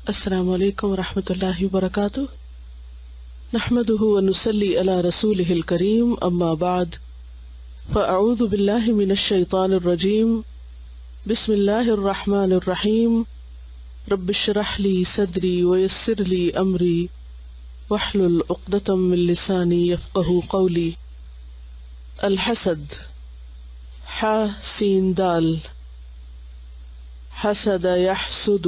السلام علیکم ورحمۃ اللہ وبرکاتہ، نحمدہ ونصلی علی رسولہ الکریم، اما بعد فاعوذ باللہ من الشیطان الرجیم، بسم اللہ الرحمن الرحیم، رب اشرح لی صدری ویسر لی امری واحلل عقدۃ من لسانی یفقہوا قولی۔ الحسد، ح سین دال، حسد یحسد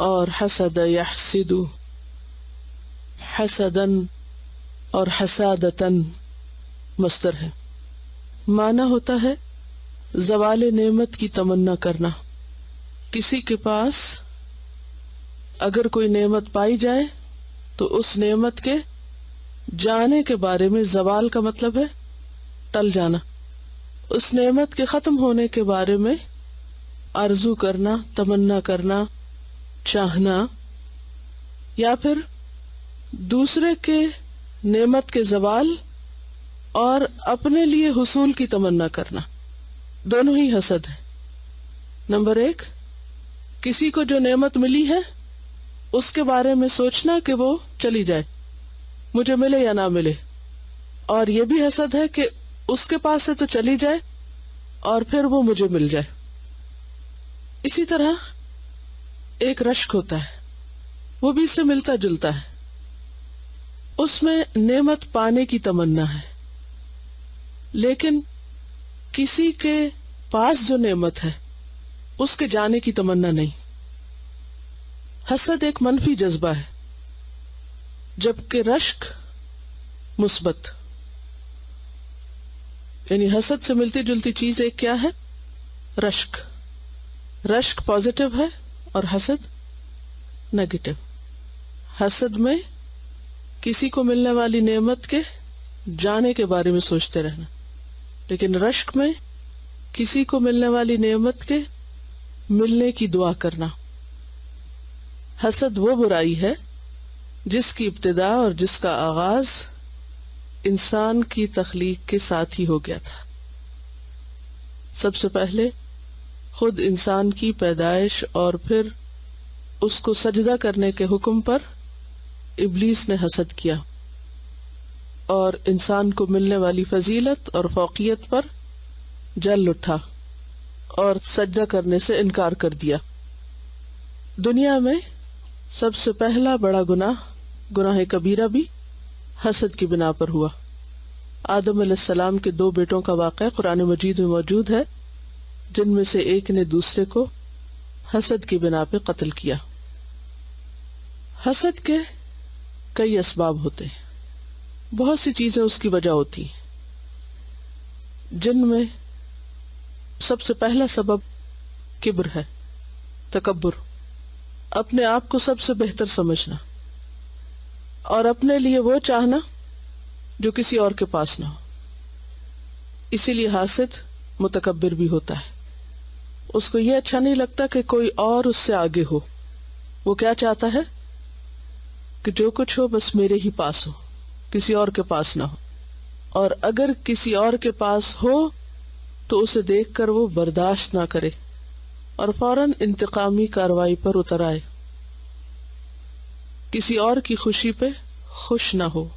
اور حسد یحسد، حسدن اور حسادتن مصدر ہے۔ معنی ہوتا ہے زوال نعمت کی تمنا کرنا۔ کسی کے پاس اگر کوئی نعمت پائی جائے تو اس نعمت کے جانے کے بارے میں، زوال کا مطلب ہے ٹل جانا، اس نعمت کے ختم ہونے کے بارے میں آرزو کرنا، تمنا کرنا، چاہنا، یا پھر دوسرے کے نعمت کے زوال اور اپنے لیے حصول کی تمنا کرنا، دونوں ہی حسد ہے۔ نمبر 1، کسی کو جو نعمت ملی ہے اس کے بارے میں سوچنا کہ وہ چلی جائے، مجھے ملے یا نہ ملے، اور یہ بھی حسد ہے کہ اس کے پاس سے تو چلی جائے اور پھر وہ مجھے مل جائے۔ اسی طرح ایک رشک ہوتا ہے، وہ بھی اس سے ملتا جلتا ہے، اس میں نعمت پانے کی تمنا ہے، لیکن کسی کے پاس جو نعمت ہے اس کے جانے کی تمنا نہیں۔ حسد ایک منفی جذبہ ہے، جبکہ رشک مثبت، یعنی حسد سے ملتی جلتی چیز ایک کیا ہے؟ رشک۔ رشک پازیٹو ہے اور حسد نیگیٹو۔ حسد میں کسی کو ملنے والی نعمت کے جانے کے بارے میں سوچتے رہنا، لیکن رشک میں کسی کو ملنے والی نعمت کے ملنے کی دعا کرنا۔ حسد وہ برائی ہے جس کی ابتدا اور جس کا آغاز انسان کی تخلیق کے ساتھ ہی ہو گیا تھا۔ سب سے پہلے خود انسان کی پیدائش اور پھر اس کو سجدہ کرنے کے حکم پر ابلیس نے حسد کیا اور انسان کو ملنے والی فضیلت اور فوقیت پر جل اٹھا اور سجدہ کرنے سے انکار کر دیا۔ دنیا میں سب سے پہلا بڑا گناہ کبیرہ بھی حسد کی بنا پر ہوا۔ آدم علیہ السلام کے 2 بیٹوں کا واقعہ قرآن مجید میں موجود ہے، جن میں سے ایک نے دوسرے کو حسد کی بنا پہ قتل کیا۔ حسد کے کئی اسباب ہوتے ہیں، بہت سی چیزیں اس کی وجہ ہوتی ہیں، جن میں سب سے پہلا سبب کبر ہے، تکبر، اپنے آپ کو سب سے بہتر سمجھنا اور اپنے لیے وہ چاہنا جو کسی اور کے پاس نہ ہو۔ اسی لیے حاسد متکبر بھی ہوتا ہے، اس کو یہ اچھا نہیں لگتا کہ کوئی اور اس سے آگے ہو، وہ کیا چاہتا ہے کہ جو کچھ ہو بس میرے ہی پاس ہو، کسی اور کے پاس نہ ہو، اور اگر کسی اور کے پاس ہو تو اسے دیکھ کر وہ برداشت نہ کرے اور فوراً انتقامی کارروائی پر اتر آئے، کسی اور کی خوشی پہ خوش نہ ہو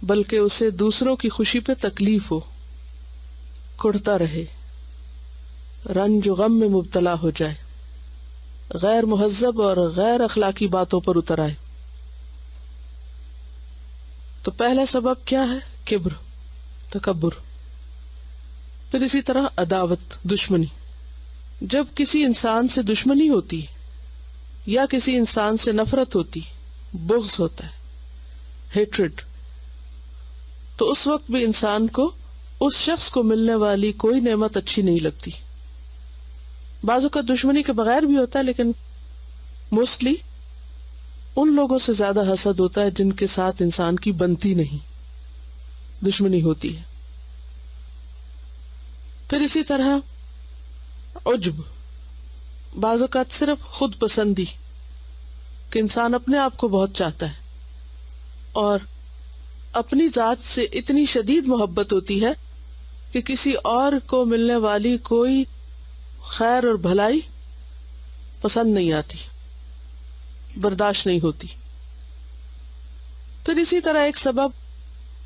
بلکہ اسے دوسروں کی خوشی پہ تکلیف ہو، کڑھتا رہے، رنج و غم میں مبتلا ہو جائے، غیر مہذب اور غیر اخلاقی باتوں پر اتر آئے۔ تو پہلا سبب کیا ہے؟ کبر، تکبر۔ پھر اسی طرح عداوت، دشمنی۔ جب کسی انسان سے دشمنی ہوتی یا کسی انسان سے نفرت ہوتی، بغض ہوتا ہے، ہیٹرڈ، تو اس وقت بھی انسان کو اس شخص کو ملنے والی کوئی نعمت اچھی نہیں لگتی۔ بعض اوقات دشمنی کے بغیر بھی ہوتا ہے، لیکن موسٹلی ان لوگوں سے زیادہ حسد ہوتا ہے جن کے ساتھ انسان کی بنتی نہیں، دشمنی ہوتی ہے۔ پھر اسی طرح عجب، بعض اوقات صرف خود پسندی، کہ انسان اپنے آپ کو بہت چاہتا ہے اور اپنی ذات سے اتنی شدید محبت ہوتی ہے کہ کسی اور کو ملنے والی کوئی خیر اور بھلائی پسند نہیں آتی، برداشت نہیں ہوتی۔ پھر اسی طرح ایک سبب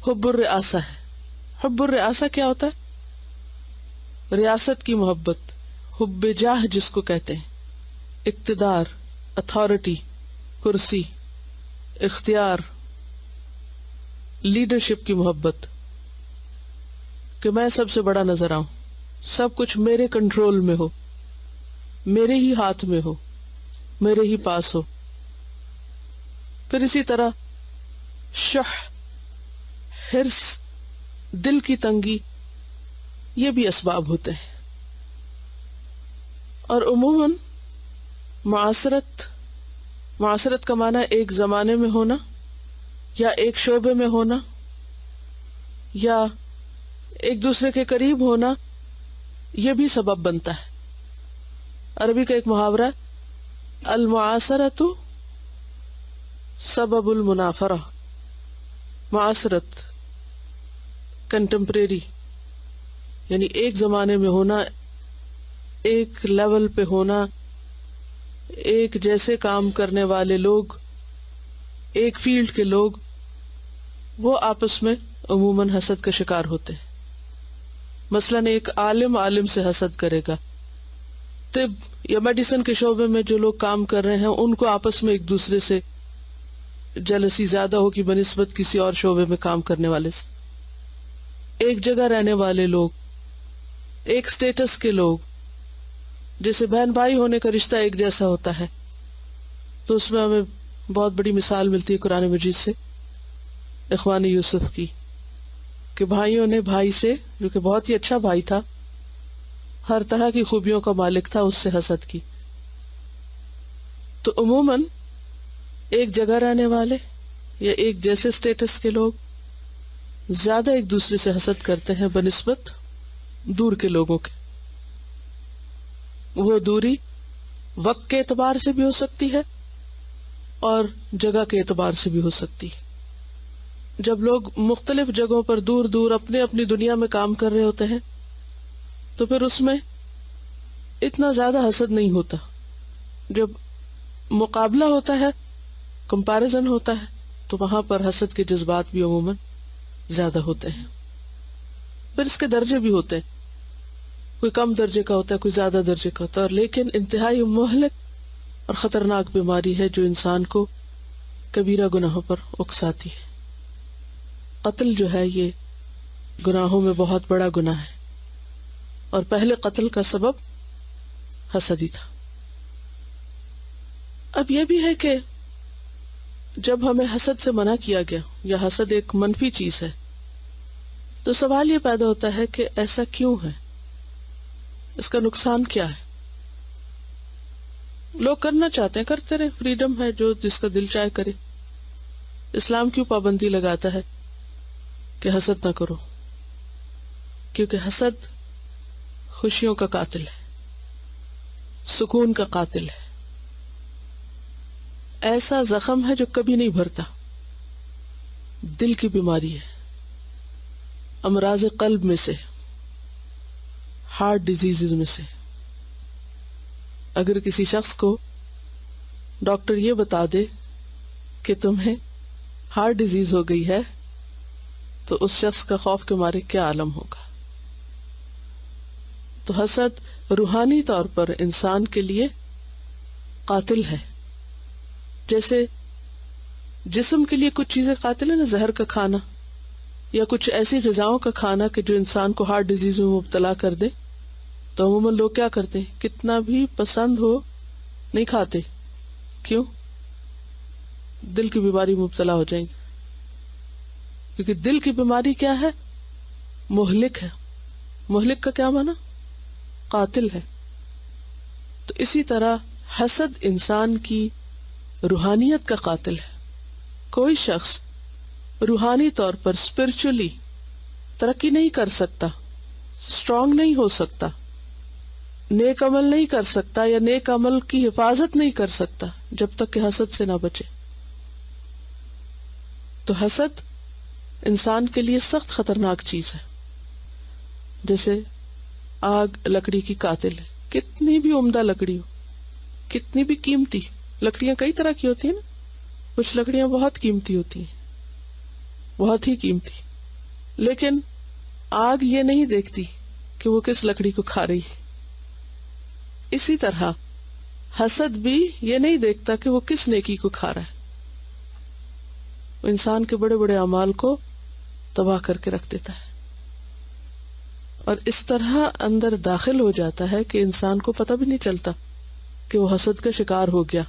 حب الرئاسہ ہے۔ حب الرئاسہ کیا ہوتا ہے؟ ریاست کی محبت، حب جاہ جس کو کہتے ہیں، اقتدار، اتھارٹی، کرسی، اختیار، لیڈرشپ کی محبت، کہ میں سب سے بڑا نظر آؤں، سب کچھ میرے کنٹرول میں ہو، میرے ہی ہاتھ میں ہو، میرے ہی پاس ہو۔ پھر اسی طرح شح، حرص، دل کی تنگی، یہ بھی اسباب ہوتے ہیں۔ اور عموماً معاصرت کا معنی ایک زمانے میں ہونا یا ایک شعبے میں ہونا یا ایک دوسرے کے قریب ہونا، یہ بھی سبب بنتا ہے۔ عربی کا ایک محاورہ ہے، المعاصرۃ سبب المنافرہ۔ معاصرت، کنٹمپریری، یعنی ایک زمانے میں ہونا، ایک لیول پہ ہونا، ایک جیسے کام کرنے والے لوگ، ایک فیلڈ کے لوگ، وہ آپس میں عموماً حسد کا شکار ہوتے ہیں۔ مثلاً ایک عالم سے حسد کرے گا، طب یا میڈیسن کے شعبے میں جو لوگ کام کر رہے ہیں ان کو آپس میں ایک دوسرے سے جلسی زیادہ ہوگی بنسبت کسی اور شعبے میں کام کرنے والے سے۔ ایک جگہ رہنے والے لوگ، ایک سٹیٹس کے لوگ، جیسے بہن بھائی ہونے کا رشتہ ایک جیسا ہوتا ہے، تو اس میں ہمیں بہت بڑی مثال ملتی ہے قرآن مجید سے، اخوان یوسف کی، کہ بھائیوں نے بھائی سے، جو کہ بہت ہی اچھا بھائی تھا، ہر طرح کی خوبیوں کا مالک تھا، اس سے حسد کی۔ تو عموماً ایک جگہ رہنے والے یا ایک جیسے سٹیٹس کے لوگ زیادہ ایک دوسرے سے حسد کرتے ہیں بنسبت دور کے لوگوں کے۔ وہ دوری وقت کے اعتبار سے بھی ہو سکتی ہے اور جگہ کے اعتبار سے بھی ہو سکتی ہے۔ جب لوگ مختلف جگہوں پر دور دور اپنے اپنی دنیا میں کام کر رہے ہوتے ہیں تو پھر اس میں اتنا زیادہ حسد نہیں ہوتا۔ جب مقابلہ ہوتا ہے، کمپیریزن ہوتا ہے، تو وہاں پر حسد کے جذبات بھی عموماً زیادہ ہوتے ہیں۔ پھر اس کے درجے بھی ہوتے ہیں، کوئی کم درجے کا ہوتا ہے، کوئی زیادہ درجے کا ہوتا ہے، لیکن انتہائی مہلک اور خطرناک بیماری ہے جو انسان کو کبیرہ گناہوں پر اکساتی ہے۔ قتل جو ہے یہ گناہوں میں بہت بڑا گناہ ہے، اور پہلے قتل کا سبب حسد ہی تھا۔ اب یہ بھی ہے کہ جب ہمیں حسد سے منع کیا گیا یا حسد ایک منفی چیز ہے تو سوال یہ پیدا ہوتا ہے کہ ایسا کیوں ہے، اس کا نقصان کیا ہے؟ لوگ کرنا چاہتے ہیں، کرتے رہے، فریڈم ہے، جو جس کا دل چاہے کرے۔ اسلام کیوں پابندی لگاتا ہے کہ حسد نہ کرو؟ کیونکہ حسد خوشیوں کا قاتل ہے، سکون کا قاتل ہے، ایسا زخم ہے جو کبھی نہیں بھرتا، دل کی بیماری ہے، امراض قلب میں سے، ہارٹ ڈیزیز میں سے۔ اگر کسی شخص کو ڈاکٹر یہ بتا دے کہ تمہیں ہارٹ ڈیزیز ہو گئی ہے تو اس شخص کا خوف کے مارے کیا عالم ہوگا۔ تو حسد روحانی طور پر انسان کے لیے قاتل ہے۔ جیسے جسم کے لیے کچھ چیزیں قاتل ہیں نا، زہر کا کھانا یا کچھ ایسی غذاؤں کا کھانا کہ جو انسان کو ہارٹ ڈیزیز میں مبتلا کر دے، تو عموماً لوگ کیا کرتے ہیں، کتنا بھی پسند ہو نہیں کھاتے۔ کیوں؟ دل کی بیماری میں مبتلا ہو جائیں گے، کیونکہ دل کی بیماری کیا ہے؟ مہلک ہے۔ مہلک کا کیا معنی؟ قاتل ہے۔ تو اسی طرح حسد انسان کی روحانیت کا قاتل ہے۔ کوئی شخص روحانی طور پر اسپرچولی ترقی نہیں کر سکتا، اسٹرانگ نہیں ہو سکتا، نیک عمل نہیں کر سکتا یا نیک عمل کی حفاظت نہیں کر سکتا جب تک کہ حسد سے نہ بچے۔ تو حسد انسان کے لیے سخت خطرناک چیز ہے۔ جیسے آگ لکڑی کی قاتل ہے، کتنی بھی عمدہ لکڑی ہو کتنی بھی قیمتی لکڑیاں کئی طرح کی ہوتی ہیں نا، کچھ لکڑیاں بہت قیمتی ہوتی ہیں، بہت ہی قیمتی، لیکن آگ یہ نہیں دیکھتی کہ وہ کس لکڑی کو کھا رہی ہے. اسی طرح حسد بھی یہ نہیں دیکھتا کہ وہ کس نیکی کو کھا رہا ہے، وہ انسان کے بڑے بڑے اعمال کو تباہ کر کے رکھ دیتا ہے، اور اس طرح اندر داخل ہو جاتا ہے کہ انسان کو پتہ بھی نہیں چلتا کہ وہ حسد کا شکار ہو گیا.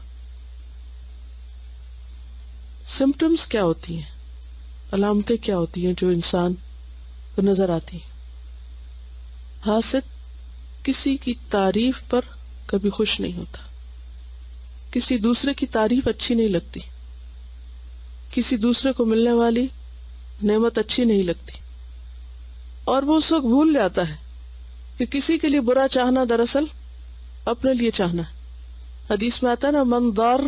سمپٹمز کیا ہوتی ہیں، علامتیں کیا ہوتی ہیں جو انسان کو نظر آتی ہیں؟ حاسد کسی کی تعریف پر کبھی خوش نہیں ہوتا، کسی دوسرے کی تعریف اچھی نہیں لگتی، کسی دوسرے کو ملنے والی نعمت اچھی نہیں لگتی، اور وہ اس وقت بھول جاتا ہے کہ کسی کے لیے برا چاہنا دراصل اپنے لیے چاہنا ہے. حدیث میں آتا ہے نا، من ضار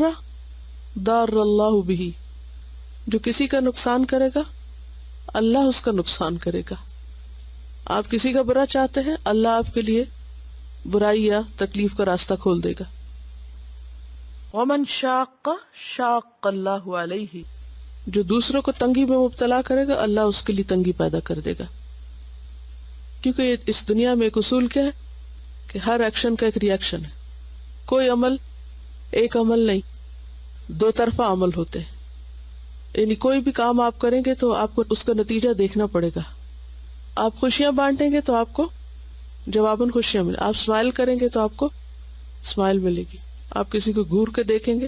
ضار اللہ بہ، جو کسی کا نقصان کرے گا اللہ اس کا نقصان کرے گا. آپ کسی کا برا چاہتے ہیں، اللہ آپ کے لیے برائی یا تکلیف کا راستہ کھول دے گا. ومن شاق شاق اللہ علیہ، جو دوسروں کو تنگی میں مبتلا کرے گا اللہ اس کے لیے تنگی پیدا کر دے گا. کیونکہ اس دنیا میں ایک اصول کیا ہے کہ ہر ایکشن کا ایک ری ایکشن ہے. کوئی عمل ایک عمل نہیں، دو طرفہ عمل ہوتے ہیں. یعنی کوئی بھی کام آپ کریں گے تو آپ کو اس کا نتیجہ دیکھنا پڑے گا. آپ خوشیاں بانٹیں گے تو آپ کو جواباً خوشیاں ملیں، آپ اسمائل کریں گے تو آپ کو اسمائل ملے گی. آپ کسی کو گھور کے دیکھیں گے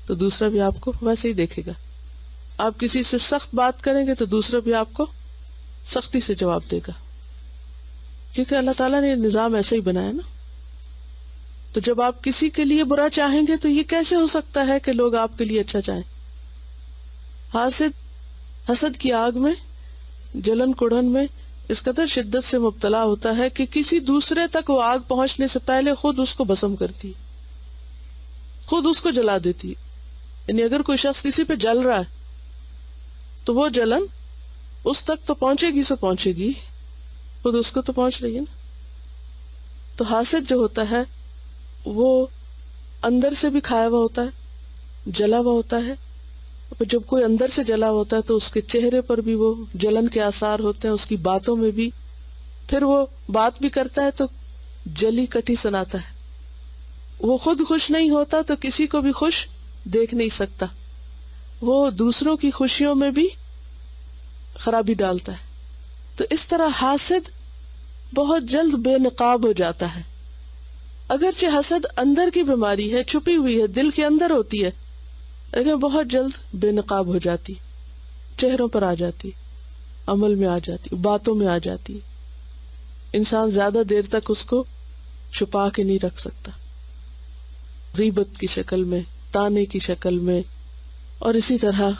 تو دوسرا بھی آپ کو ویسے ہی دیکھے گا. آپ کسی سے سخت بات کریں گے تو دوسرا بھی آپ کو سختی سے جواب دے گا، کیونکہ اللہ تعالیٰ نے نظام ایسے ہی بنایا نا. تو جب آپ کسی کے لیے برا چاہیں گے تو یہ کیسے ہو سکتا ہے کہ لوگ آپ کے لیے اچھا چاہیں؟ حسد کی آگ میں، جلن کڑھن میں اس قدر شدت سے مبتلا ہوتا ہے کہ کسی دوسرے تک وہ آگ پہنچنے سے پہلے خود اس کو بھسم کرتی، خود اس کو جلا دیتی. یعنی اگر کوئی شخص کسی پہ جل رہا ہے تو وہ جلن اس تک تو پہنچے گی سو پہنچے گی، خود اس کو تو پہنچ رہی ہے نا. تو حاسد جو ہوتا ہے وہ اندر سے بھی کھایا ہوا ہوتا ہے، جلا ہوا ہوتا ہے. جب کوئی اندر سے جلا ہوتا ہے تو اس کے چہرے پر بھی وہ جلن کے آثار ہوتے ہیں، اس کی باتوں میں بھی. پھر وہ بات بھی کرتا ہے تو جلی کٹی سناتا ہے. وہ خود خوش نہیں ہوتا تو کسی کو بھی خوش دیکھ نہیں سکتا. وہ دوسروں کی خوشیوں میں بھی خرابی ڈالتا ہے. تو اس طرح حاسد بہت جلد بے نقاب ہو جاتا ہے. اگرچہ حسد اندر کی بیماری ہے، چھپی ہوئی ہے، دل کے اندر ہوتی ہے، لیکن بہت جلد بے نقاب ہو جاتی، چہروں پر آ جاتی، عمل میں آ جاتی، باتوں میں آ جاتی. انسان زیادہ دیر تک اس کو چھپا کے نہیں رکھ سکتا، غیبت کی شکل میں، تانے کی شکل میں، اور اسی طرح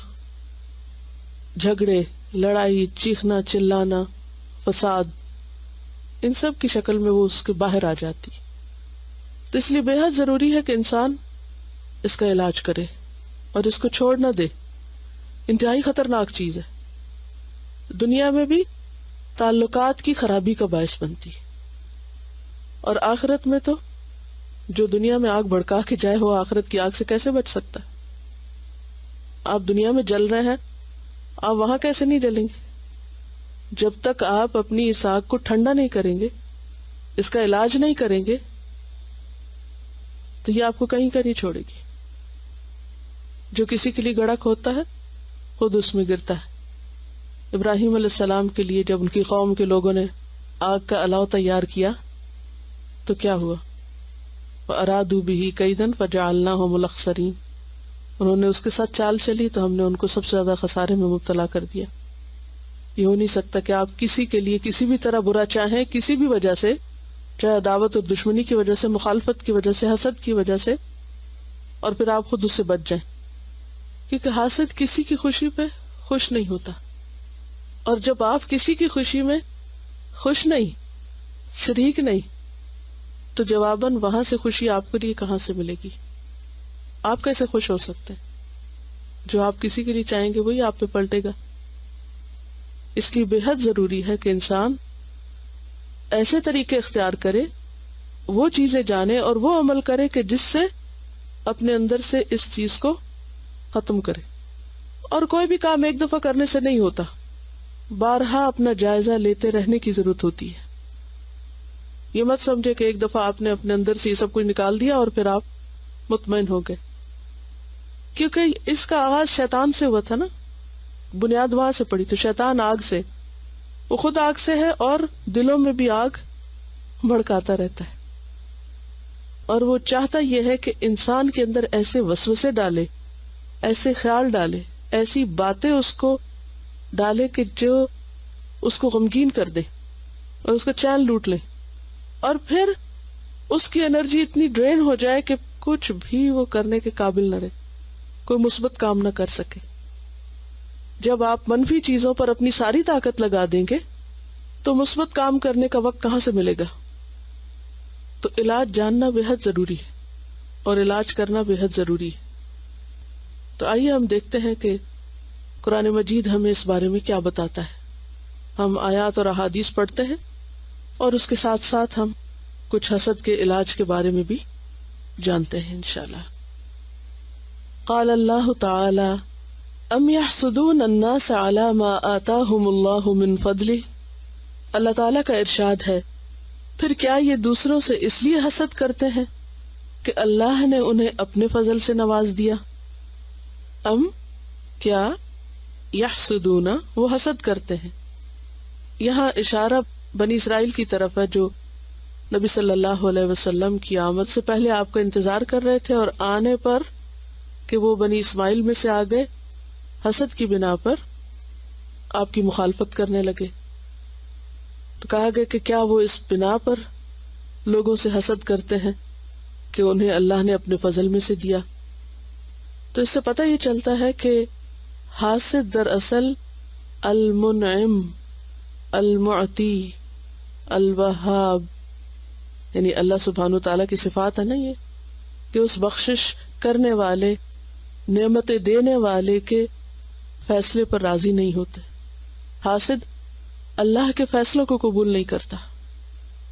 جھگڑے، لڑائی، چیخنا چلانا، فساد، ان سب کی شکل میں وہ اس کے باہر آ جاتی. تو اس لیے بے حد ضروری ہے کہ انسان اس کا علاج کرے اور اس کو چھوڑ نہ دے. انتہائی خطرناک چیز ہے، دنیا میں بھی تعلقات کی خرابی کا باعث بنتی، اور آخرت میں تو جو دنیا میں آگ بھڑکا کے جائے وہ آخرت کی آگ سے کیسے بچ سکتا ہے؟ آپ دنیا میں جل رہے ہیں، آپ وہاں کیسے نہیں جلیں گے؟ جب تک آپ اپنی اس آگ کو ٹھنڈا نہیں کریں گے، اس کا علاج نہیں کریں گے، تو یہ آپ کو کہیں کا نہیں چھوڑے گی. جو کسی کے لیے گڑھا کھودتا ہے خود اس میں گرتا ہے. ابراہیم علیہ السلام کے لیے جب ان کی قوم کے لوگوں نے آگ کا الاؤ تیار کیا تو کیا ہوا؟ وَأَرَادُوا بِهِ كَيْدًا فَجَعَلْنَاهُمُ الْأَخْسَرِينَ. انہوں نے اس کے ساتھ چال چلی تو ہم نے ان کو سب سے زیادہ خسارے میں مبتلا کر دیا. یہ ہو نہیں سکتا کہ آپ کسی کے لیے کسی بھی طرح برا چاہیں، کسی بھی وجہ سے، چاہے عداوت اور دشمنی کی وجہ سے، مخالفت کی وجہ سے، حسد کی وجہ سے، اور پھر آپ خود اس سے بچ جائیں. کیونکہ حاسد کسی کی خوشی پہ خوش نہیں ہوتا، اور جب آپ کسی کی خوشی میں خوش نہیں، شریک نہیں، تو جواباً وہاں سے خوشی آپ کے لیے کہاں سے ملے گی؟ آپ کیسے خوش ہو سکتے ہیں؟ جو آپ کسی کے لیے چاہیں گے وہی آپ پہ پلٹے گا. اس لیے بے حد ضروری ہے کہ انسان ایسے طریقے اختیار کرے، وہ چیزیں جانے اور وہ عمل کرے کہ جس سے اپنے اندر سے اس چیز کو ختم کرے. اور کوئی بھی کام ایک دفعہ کرنے سے نہیں ہوتا، بارہا اپنا جائزہ لیتے رہنے کی ضرورت ہوتی ہے. یہ مت سمجھے کہ ایک دفعہ آپ نے اپنے اندر سے یہ سب کچھ نکال دیا اور پھر آپ مطمئن ہو گئے، کیونکہ اس کا آغاز شیطان سے ہوا تھا نا، بنیاد وہاں سے پڑی. تو شیطان آگ سے، وہ خود آگ سے ہے اور دلوں میں بھی آگ بھڑکاتا رہتا ہے، اور وہ چاہتا یہ ہے کہ انسان کے اندر ایسے وسوسے ڈالے، ایسے خیال ڈالے، ایسی باتیں اس کو ڈالے کہ جو اس کو غمگین کر دے اور اس کا چین لوٹ لے، اور پھر اس کی انرجی اتنی ڈرین ہو جائے کہ کچھ بھی وہ کرنے کے قابل نہ رہے، کوئی مثبت کام نہ کر سکے. جب آپ منفی چیزوں پر اپنی ساری طاقت لگا دیں گے تو مثبت کام کرنے کا وقت کہاں سے ملے گا؟ تو علاج جاننا بے حد ضروری ہے اور علاج کرنا بے حد ضروری ہے. تو آئیے ہم دیکھتے ہیں کہ قرآن مجید ہمیں اس بارے میں کیا بتاتا ہے. ہم آیات اور احادیث پڑھتے ہیں اور اس کے ساتھ ساتھ ہم کچھ حسد کے علاج کے بارے میں بھی جانتے ہیں انشاءاللہ. قال اللہ تعالی ام یحسدون الناس علی ما آتاہم اللہ من فضلہ. اللہ تعالیٰ کا ارشاد ہے، پھر کیا یہ دوسروں سے اس لیے حسد کرتے ہیں کہ اللہ نے انہیں اپنے فضل سے نواز دیا. ام کیا، یحسدون وہ حسد کرتے ہیں. یہاں اشارہ بنی اسرائیل کی طرف ہے جو نبی صلی اللہ علیہ وسلم کی آمد سے پہلے آپ کا انتظار کر رہے تھے، اور آنے پر کہ وہ بنی اسماعیل میں سے آ گئے، حسد کی بنا پر آپ کی مخالفت کرنے لگے. تو کہا گیا کہ کیا وہ اس بنا پر لوگوں سے حسد کرتے ہیں کہ انہیں اللہ نے اپنے فضل میں سے دیا. تو اس سے پتہ یہ چلتا ہے کہ حاسد دراصل المنعم، المعطی، الوہاب، یعنی اللہ سبحانہ وتعالیٰ کی صفات ہے نا یہ، کہ اس بخشش کرنے والے، نعمتیں دینے والے کے فیصلے پر راضی نہیں ہوتے. حاسد اللہ کے فیصلوں کو قبول نہیں کرتا.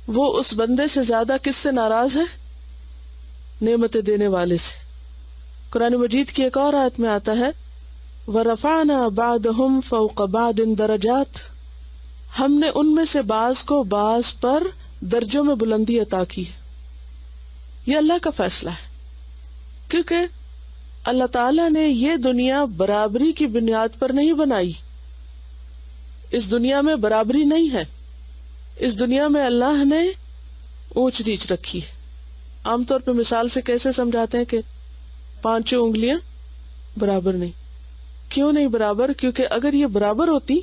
وہ اس بندے سے زیادہ کس سے ناراض ہے؟ نعمتیں دینے والے سے. قرآن مجید کی ایک اور آیت میں آتا ہے وَرَفَعْنَا بَعْضَهُمْ فَوْقَ بَعْضٍ دَرَجَاتٍ، ہم نے ان میں سے بعض کو بعض پر درجوں میں بلندی عطا کی ہے. یہ اللہ کا فیصلہ ہے، کیونکہ اللہ تعالیٰ نے یہ دنیا برابری کی بنیاد پر نہیں بنائی. اس دنیا میں برابری نہیں ہے. اس دنیا میں اللہ نے اونچ نیچ رکھی ہے. عام طور پہ مثال سے کیسے سمجھاتے ہیں کہ 5 انگلیاں برابر نہیں. کیوں نہیں برابر؟ کیونکہ اگر یہ برابر ہوتی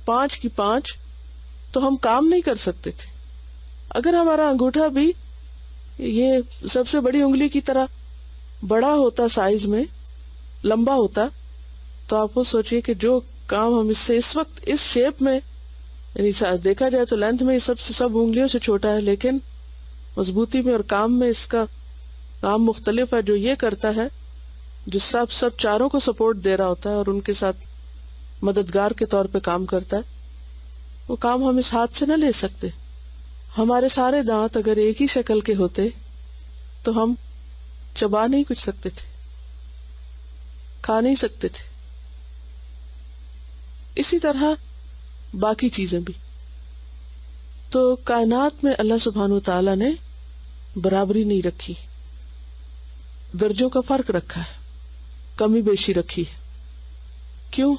5 کی 5 تو ہم کام نہیں کر سکتے تھے. اگر ہمارا انگوٹھا بھی یہ سب سے بڑی انگلی کی طرح بڑا ہوتا، سائز میں لمبا ہوتا، تو آپ کو سوچئے کہ جو کام ہم اس سے اس وقت اس شیپ میں، یعنی دیکھا جائے تو لینتھ میں سب انگلیوں سے چھوٹا ہے، لیکن مضبوطی میں اور کام میں اس کا کام مختلف ہے. جو یہ کرتا ہے، جو سب چاروں کو سپورٹ دے رہا ہوتا ہے اور ان کے ساتھ مددگار کے طور پہ کام کرتا ہے، وہ کام ہم اس ہاتھ سے نہ لے سکتے. ہمارے سارے دانت اگر ایک ہی شکل کے ہوتے تو ہم چبا نہیں کچھ سکتے تھے، کھا نہیں سکتے تھے. اسی طرح باقی چیزیں بھی. تو کائنات میں اللہ سبحانہ وتعالیٰ نے برابری نہیں رکھی، درجوں کا فرق رکھا ہے، کمی بیشی رکھی ہے. کیوں؟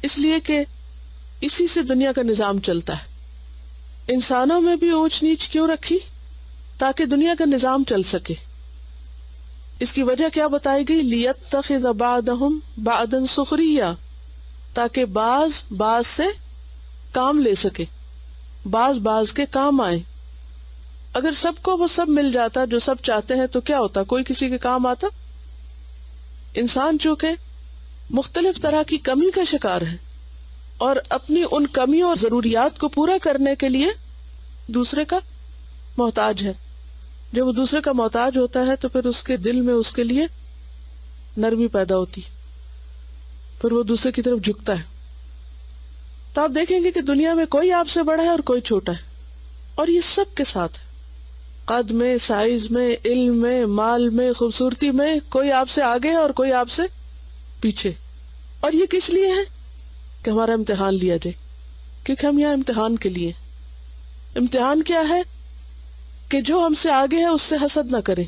اس لیے کہ اسی سے دنیا کا نظام چلتا ہے. انسانوں میں بھی اونچ نیچ کیوں رکھی؟ تاکہ دنیا کا نظام چل سکے. اس کی وجہ کیا بتائی گئی؟ لِيَتَّخِذَ بَعْضَهُمْ بَعْضًا سُخْرِيًّا، تاکہ بعض سے کام لے سکے، بعض کے کام آئے. اگر سب کو وہ سب مل جاتا جو سب چاہتے ہیں تو کیا ہوتا؟ کوئی کسی کے کام آتا؟ انسان چونکہ مختلف طرح کی کمی کا شکار ہے اور اپنی ان کمیوں اور ضروریات کو پورا کرنے کے لیے دوسرے کا محتاج ہے. جب وہ دوسرے کا محتاج ہوتا ہے تو پھر اس کے دل میں اس کے لیے نرمی پیدا ہوتی، پھر وہ دوسرے کی طرف جھکتا ہے. تو آپ دیکھیں گے کہ دنیا میں کوئی آپ سے بڑا ہے اور کوئی چھوٹا ہے، اور یہ سب کے ساتھ ہے. قد میں، سائز میں، علم میں، مال میں، خوبصورتی میں، کوئی آپ سے آگے ہے اور کوئی آپ سے پیچھے. اور یہ کس لیے ہے؟ کہ ہمارا امتحان لیا جائے، کیونکہ ہم یہاں امتحان کے لیے. امتحان کیا ہے؟ کہ جو ہم سے آگے ہے اس سے حسد نہ کرے،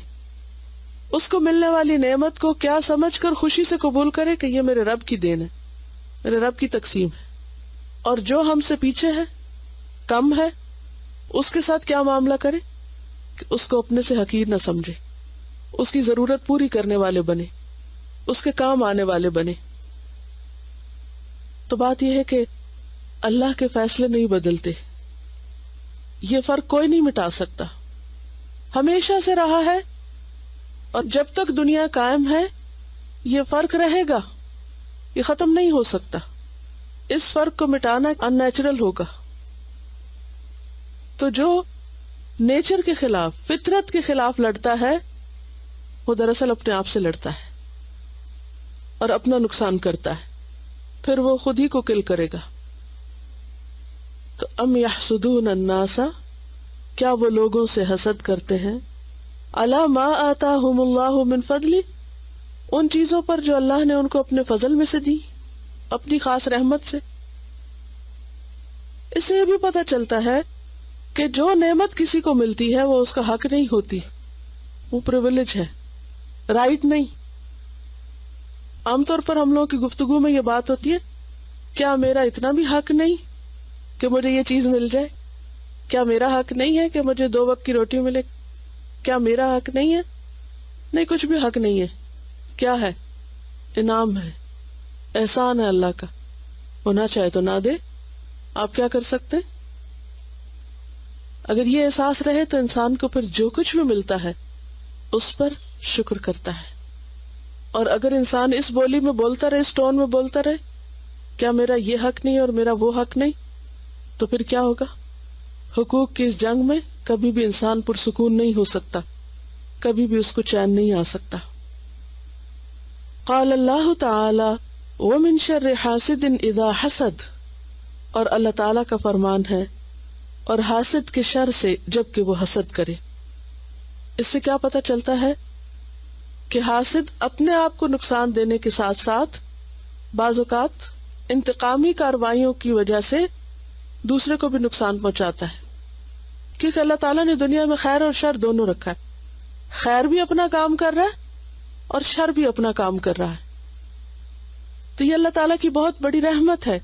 اس کو ملنے والی نعمت کو کیا سمجھ کر خوشی سے قبول کرے کہ یہ میرے رب کی دین ہے، میرے رب کی تقسیم ہے. اور جو ہم سے پیچھے ہے، کم ہے، اس کے ساتھ کیا معاملہ کرے کہ اس کو اپنے سے حقیر نہ سمجھے، اس کی ضرورت پوری کرنے والے بنے، اس کے کام آنے والے بنے. تو بات یہ ہے کہ اللہ کے فیصلے نہیں بدلتے، یہ فرق کوئی نہیں مٹا سکتا، ہمیشہ سے رہا ہے اور جب تک دنیا قائم ہے یہ فرق رہے گا، یہ ختم نہیں ہو سکتا. اس فرق کو مٹانا ان نیچرل ہوگا. تو جو نیچر کے خلاف، فطرت کے خلاف لڑتا ہے وہ دراصل اپنے آپ سے لڑتا ہے اور اپنا نقصان کرتا ہے، پھر وہ خود ہی کو کل کرے گا. تو ام یحسدون الناس، کیا وہ لوگوں سے حسد کرتے ہیں، علی ما آتاہم اللہ من فضل، ان چیزوں پر جو اللہ نے ان کو اپنے فضل میں سے دی، اپنی خاص رحمت سے. اس سے یہ بھی پتہ چلتا ہے کہ جو نعمت کسی کو ملتی ہے وہ اس کا حق نہیں ہوتی، وہ پریویلیج ہے، رائٹ نہیں. عام طور پر ہم لوگوں کی گفتگو میں یہ بات ہوتی ہے، کیا میرا اتنا بھی حق نہیں کہ مجھے یہ چیز مل جائے؟ کیا میرا حق نہیں ہے کہ مجھے 2 وقت کی روٹی ملے؟ کیا میرا حق نہیں ہے؟ نہیں، کچھ بھی حق نہیں ہے. کیا ہے؟ انعام ہے، احسان ہے اللہ کا، وہ نہ چاہے تو نہ دے. آپ کیا کر سکتے؟ اگر یہ احساس رہے تو انسان کو پھر جو کچھ بھی ملتا ہے اس پر شکر کرتا ہے. اور اگر انسان اس بولی میں بولتا رہے، اس ٹون میں بولتا رہے، کیا میرا یہ حق نہیں اور میرا وہ حق نہیں، تو پھر کیا ہوگا؟ حقوق کی اس جنگ میں کبھی بھی انسان پرسکون نہیں ہو سکتا، کبھی بھی اس کو چین نہیں آ سکتا. قال اللہ تعالی ومن شر حاسد اذا حسد، اور اللہ تعالی کا فرمان ہے اور حاسد کے شر سے جب کہ وہ حسد کرے. اس سے کیا پتہ چلتا ہے کہ حاسد اپنے آپ کو نقصان دینے کے ساتھ ساتھ بعض اوقات انتقامی کارروائیوں کی وجہ سے دوسرے کو بھی نقصان پہنچاتا ہے. کیونکہ اللہ تعالیٰ نے دنیا میں خیر اور شر دونوں رکھا ہے، خیر بھی اپنا کام کر رہا ہے اور شر بھی اپنا کام کر رہا ہے. تو یہ اللہ تعالیٰ کی بہت بڑی رحمت ہے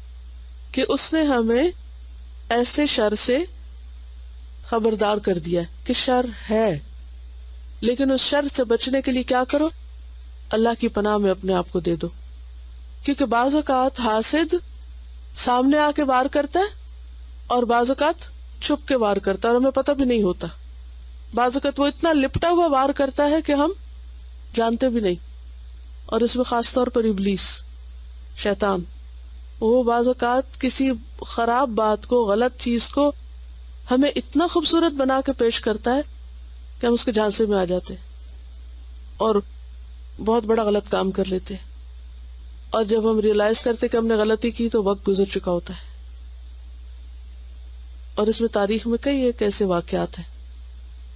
کہ اس نے ہمیں ایسے شر سے خبردار کر دیا کہ شر ہے، لیکن اس شر سے بچنے کے لیے کیا کرو؟ اللہ کی پناہ میں اپنے آپ کو دے دو. کیونکہ بعض اوقات حاسد سامنے آ کے وار کرتا ہے اور بعض اوقات چھپ کے وار کرتا ہے اور ہمیں پتہ بھی نہیں ہوتا. بعض اوقات وہ اتنا لپٹا ہوا وار کرتا ہے کہ ہم جانتے بھی نہیں. اور اس میں خاص طور پر ابلیس، شیطان، وہ بعض اوقات کسی خراب بات کو، غلط چیز کو ہمیں اتنا خوبصورت بنا کے پیش کرتا ہے کہ ہم اس کے جھانسے میں آ جاتے اور بہت بڑا غلط کام کر لیتے. اور جب ہم ریئلائز کرتے کہ ہم نے غلطی کی تو وقت گزر چکا ہوتا ہے. اور اس میں تاریخ میں کئی ایک ایسے واقعات ہیں.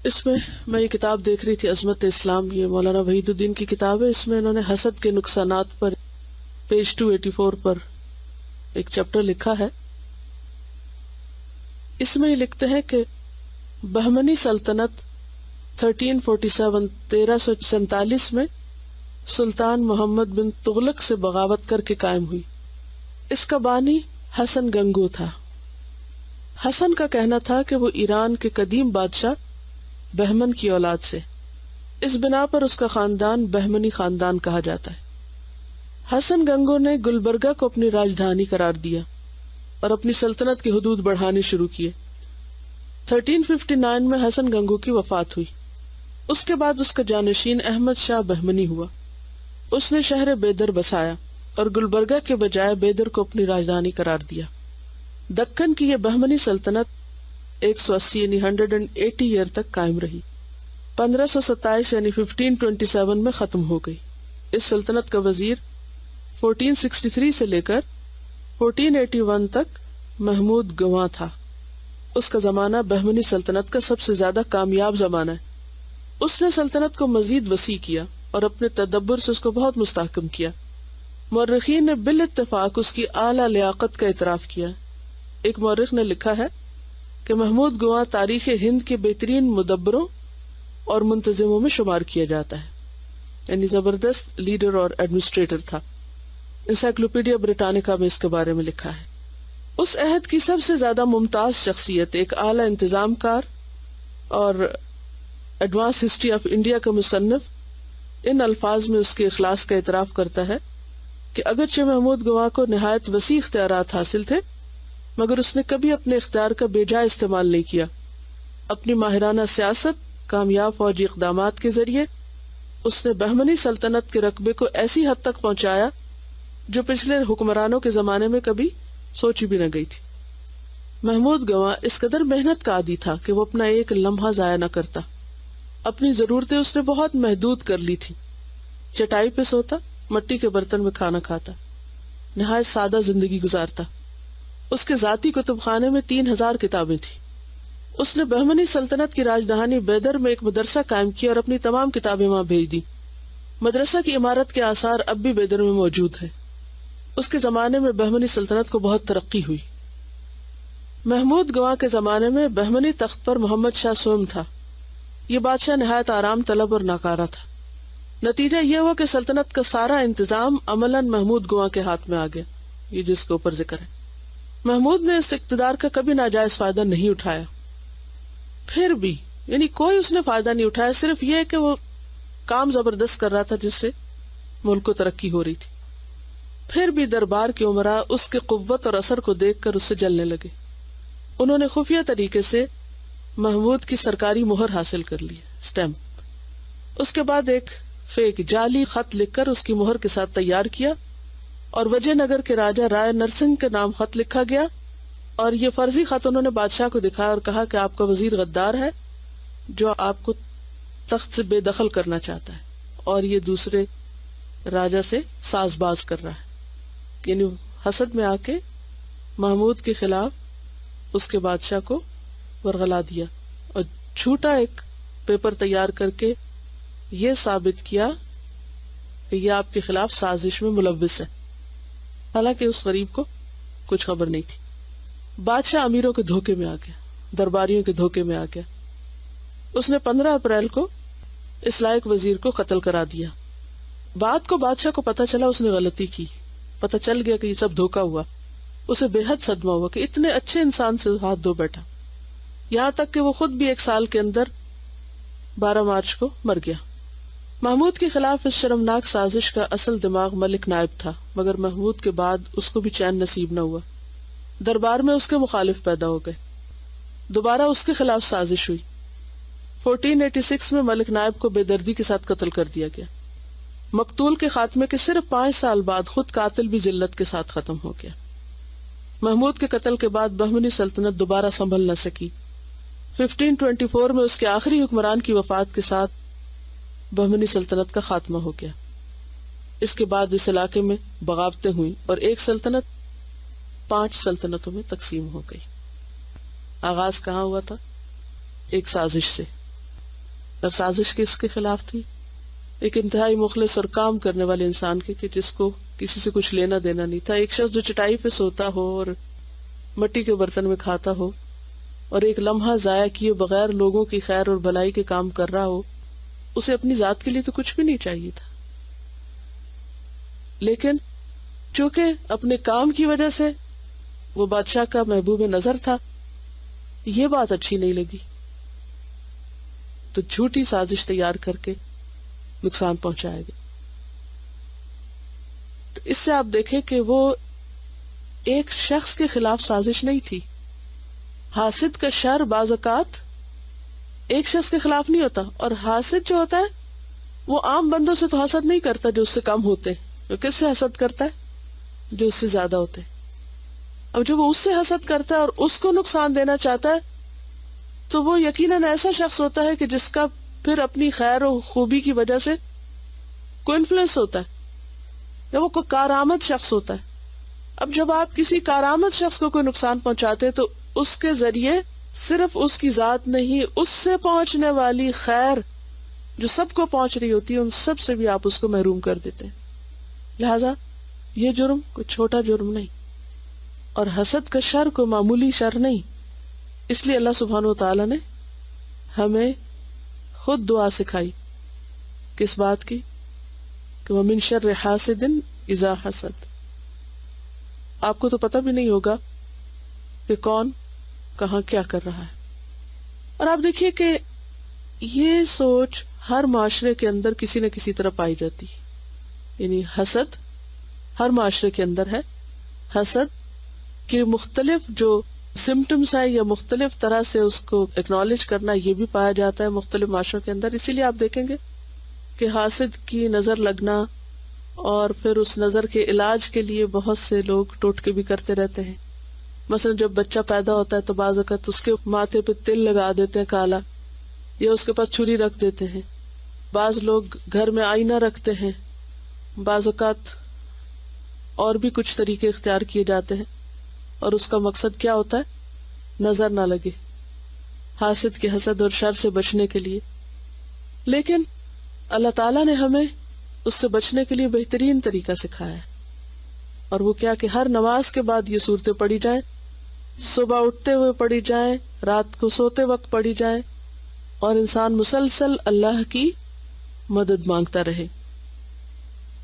اس میں میں یہ کتاب دیکھ رہی تھی، عظمت اسلام، یہ مولانا وحید الدین کی کتاب ہے. اس میں انہوں نے حسد کے نقصانات پر پیج 284 پر ایک چیپٹر لکھا ہے. اس میں یہ لکھتے ہیں کہ بہمنی سلطنت 1347 میں سلطان محمد بن تغلق سے بغاوت کر کے قائم ہوئی. اس کا بانی حسن گنگو تھا. حسن کا کہنا تھا کہ وہ ایران کے قدیم بادشاہ بہمن کی اولاد سے، اس بنا پر اس کا خاندان بہمنی خاندان کہا جاتا ہے. حسن گنگو نے گلبرگہ کو اپنی راجدھانی قرار دیا اور اپنی سلطنت کی حدود بڑھانے شروع کیے. 1359 میں حسن گنگو کی وفات ہوئی. اس کے بعد اس کا جانشین احمد شاہ بہمنی ہوا. اس نے شہر بیدر بسایا اور گلبرگہ کے بجائے بیدر کو اپنی راجدھانی قرار دیا. دکن کی یہ بہمنی سلطنت 180 یعنی 180 ایئر تک قائم رہی. 1527 یعنی 1527 میں ختم ہو گئی. اس سلطنت کا وزیر 1463 سے لے کر 1481 تک محمود گواں تھا. اس کا زمانہ بہمنی سلطنت کا سب سے زیادہ کامیاب زمانہ ہے. اس نے سلطنت کو مزید وسیع کیا اور اپنے تدبر سے اس کو بہت مستحکم کیا. مورخین نے بالاتفاق اس کی اعلیٰ لیاقت کا اعتراف کیا. ایک مورخ نے لکھا ہے کہ محمود گواں تاریخ ہند کے بہترین مدبروں اور منتظموں میں شمار کیا جاتا ہے، یعنی زبردست لیڈر اور ایڈمنسٹریٹر تھا. انسائکلوپیڈیا بریٹانیکا میں اس کے بارے میں لکھا ہے. اس عہد کی سب سے زیادہ ممتاز شخصیت، ایک اعلیٰ انتظام کار اور ایڈوانس ہسٹری آف انڈیا کا مصنف، ان الفاظ میں اس کے اخلاص کا اعتراف کرتا ہے کہ اگرچہ محمود گواں کو نہایت وسیع اختیارات حاصل تھے مگر اس نے کبھی اپنے اختیار کا بے جا استعمال نہیں کیا. اپنی ماہرانہ سیاست، کامیاب فوجی اقدامات کے ذریعے اس نے بہمنی سلطنت کے رقبے کو ایسی حد تک پہنچایا جو پچھلے حکمرانوں کے زمانے میں کبھی سوچی بھی نہ گئی تھی. محمود گواں اس قدر محنت کا عادی تھا کہ وہ اپنا ایک لمحہ ضائع نہ کرتا. اپنی ضرورتیں اس نے بہت محدود کر لی تھی. چٹائی پہ سوتا، مٹی کے برتن میں کھانا کھاتا، نہایت سادہ زندگی گزارتا. اس کے ذاتی کتب خانے میں 3000 کتابیں تھیں. اس نے بہمنی سلطنت کی راجدھانی بیدر میں ایک مدرسہ قائم کیا اور اپنی تمام کتابیں وہاں بھیج دی. مدرسہ کی عمارت کے آثار اب بھی بیدر میں موجود ہیں. اس کے زمانے میں بہمنی سلطنت کو بہت ترقی ہوئی. محمود گواں کے زمانے میں بہمنی تخت پر محمد شاہ سوم تھا. یہ بادشاہ نہایت آرام طلب اور ناکارہ تھا. نتیجہ یہ ہوا کہ سلطنت کا سارا انتظام عملاً محمود گواں کے ہاتھ میں آ گیا، یہ جس کے اوپر ذکر ہے. محمود نے اس اقتدار کا کبھی ناجائز فائدہ نہیں اٹھایا. پھر بھی یعنی کوئی اس نے فائدہ نہیں اٹھایا، صرف یہ کہ وہ کام زبردست کر رہا تھا جس سے ملک کو ترقی ہو رہی تھی. پھر بھی دربار کے عمراء اس کے قوت اور اثر کو دیکھ کر اس سے جلنے لگے. انہوں نے خفیہ طریقے سے محمود کی سرکاری مہر حاصل کر لی، سٹیمپ. اس کے بعد ایک فیک جعلی خط لکھ کر اس کی مہر کے ساتھ تیار کیا اور وجے نگر کے راجہ رائے نرسنگ کے نام خط لکھا گیا اور یہ فرضی خط انہوں نے بادشاہ کو دکھایا اور کہا کہ آپ کا وزیر غدار ہے جو آپ کو تخت سے بے دخل کرنا چاہتا ہے اور یہ دوسرے راجہ سے ساز باز کر رہا ہے. یعنی حسد میں آ کے محمود کے خلاف اس کے بادشاہ کو ورغلا دیا اور جھوٹا ایک پیپر تیار کر کے یہ ثابت کیا کہ یہ آپ کے خلاف سازش میں ملوث ہے، حالانکہ اس غریب کو کچھ خبر نہیں تھی. بادشاہ امیروں کے دھوکے میں آ گیا، درباریوں کے دھوکے میں آ گیا. اس نے 15 اپریل کو اس لائق وزیر کو قتل کرا دیا. بعد کو بادشاہ کو پتہ چلا اس نے غلطی کی، پتہ چل گیا کہ یہ سب دھوکا ہوا. اسے بے حد صدمہ ہوا کہ اتنے اچھے انسان سے ہاتھ دھو بیٹھا، یہاں تک کہ وہ خود بھی 1 سال کے اندر 12 مارچ کو مر گیا. محمود کے خلاف اس شرمناک سازش کا اصل دماغ ملک نائب تھا، مگر محمود کے بعد اس کو بھی چین نصیب نہ ہوا. دربار میں اس کے مخالف پیدا ہو گئے، دوبارہ اس کے خلاف سازش ہوئی. 1486 میں ملک نائب کو بے دردی کے ساتھ قتل کر دیا گیا. مقتول کے خاتمے کے صرف 5 سال بعد خود قاتل بھی ذلت کے ساتھ ختم ہو گیا. محمود کے قتل کے بعد بہمنی سلطنت دوبارہ سنبھل نہ سکی. 1524 میں اس کے آخری حکمران کی وفات کے ساتھ بہمنی سلطنت کا خاتمہ ہو گیا. اس کے بعد اس علاقے میں بغاوتیں ہوئیں اور ایک سلطنت 5 سلطنتوں میں تقسیم ہو گئی. آغاز کہاں ہوا تھا؟ ایک سازش سے. اور سازش کس کے خلاف تھی؟ ایک انتہائی مخلص اور کام کرنے والے انسان کے کہ جس کو کسی سے کچھ لینا دینا نہیں تھا. ایک شخص جو چٹائی پہ سوتا ہو اور مٹی کے برتن میں کھاتا ہو اور ایک لمحہ ضائع کیے بغیر لوگوں کی خیر اور بھلائی کے کام کر رہا ہو. اسے اپنی ذات کے لیے تو کچھ بھی نہیں چاہیے تھا، لیکن چونکہ اپنے کام کی وجہ سے وہ بادشاہ کا محبوب نظر تھا، یہ بات اچھی نہیں لگی تو جھوٹی سازش تیار کر کے نقصان پہنچایا گیا. تو اس سے آپ دیکھیں کہ وہ ایک شخص کے خلاف سازش نہیں تھی. حاسد کا شر بعض اوقات ایک شخص کے خلاف نہیں ہوتا، اور حاسد جو ہوتا ہے وہ عام بندوں سے تو حسد نہیں کرتا جو اس سے کم ہوتے. وہ کس سے حسد کرتا ہے؟ جو اس سے زیادہ ہوتے. اب جب وہ اس سے حسد کرتا ہے اور اس کو نقصان دینا چاہتا ہے تو وہ یقیناً ایسا شخص ہوتا ہے کہ جس کا پھر اپنی خیر و خوبی کی وجہ سے کوئی انفلوئنس ہوتا ہے، یا وہ کوئی کارآمد شخص ہوتا ہے. اب جب آپ کسی کارآمد شخص کو کوئی نقصان پہنچاتے تو اس کے ذریعے صرف اس کی ذات نہیں، اس سے پہنچنے والی خیر جو سب کو پہنچ رہی ہوتی ہے ان سب سے بھی آپ اس کو محروم کر دیتے ہیں۔ لہذا یہ جرم کوئی چھوٹا جرم نہیں، اور حسد کا شر کوئی معمولی شر نہیں۔ اس لیے اللہ سبحانہ وتعالی نے ہمیں خود دعا سکھائی، کس بات کی؟ کہ وَمِن شَرِّ حَاسِدٍ إِذَا حَسَدَ۔ آپ کو تو پتہ بھی نہیں ہوگا کہ کون کہاں کیا کر رہا ہے۔ اور آپ دیکھیے کہ یہ سوچ ہر معاشرے کے اندر کسی نہ کسی طرح پائی جاتی ہے، یعنی حسد ہر معاشرے کے اندر ہے۔ حسد کے مختلف جو سمٹمز ہیں یا مختلف طرح سے اس کو اکنالج کرنا، یہ بھی پایا جاتا ہے مختلف معاشروں کے اندر۔ اسی لیے آپ دیکھیں گے کہ حاسد کی نظر لگنا اور پھر اس نظر کے علاج کے لیے بہت سے لوگ ٹوٹکے بھی کرتے رہتے ہیں۔ مثلا جب بچہ پیدا ہوتا ہے تو بعض اوقات اس کے ماتھے پہ تل لگا دیتے ہیں کالا، یا اس کے پاس چھری رکھ دیتے ہیں۔ بعض لوگ گھر میں آئینہ رکھتے ہیں، بعض اوقات اور بھی کچھ طریقے اختیار کیے جاتے ہیں، اور اس کا مقصد کیا ہوتا ہے؟ نظر نہ لگے، حاسد کے حسد اور شر سے بچنے کے لیے۔ لیکن اللہ تعالیٰ نے ہمیں اس سے بچنے کے لیے بہترین طریقہ سکھایا ہے، اور وہ کیا کہ ہر نماز کے بعد یہ صورتیں پڑھی جائیں، صبح اٹھتے ہوئے پڑھی جائیں، رات کو سوتے وقت پڑھی جائیں، اور انسان مسلسل اللہ کی مدد مانگتا رہے۔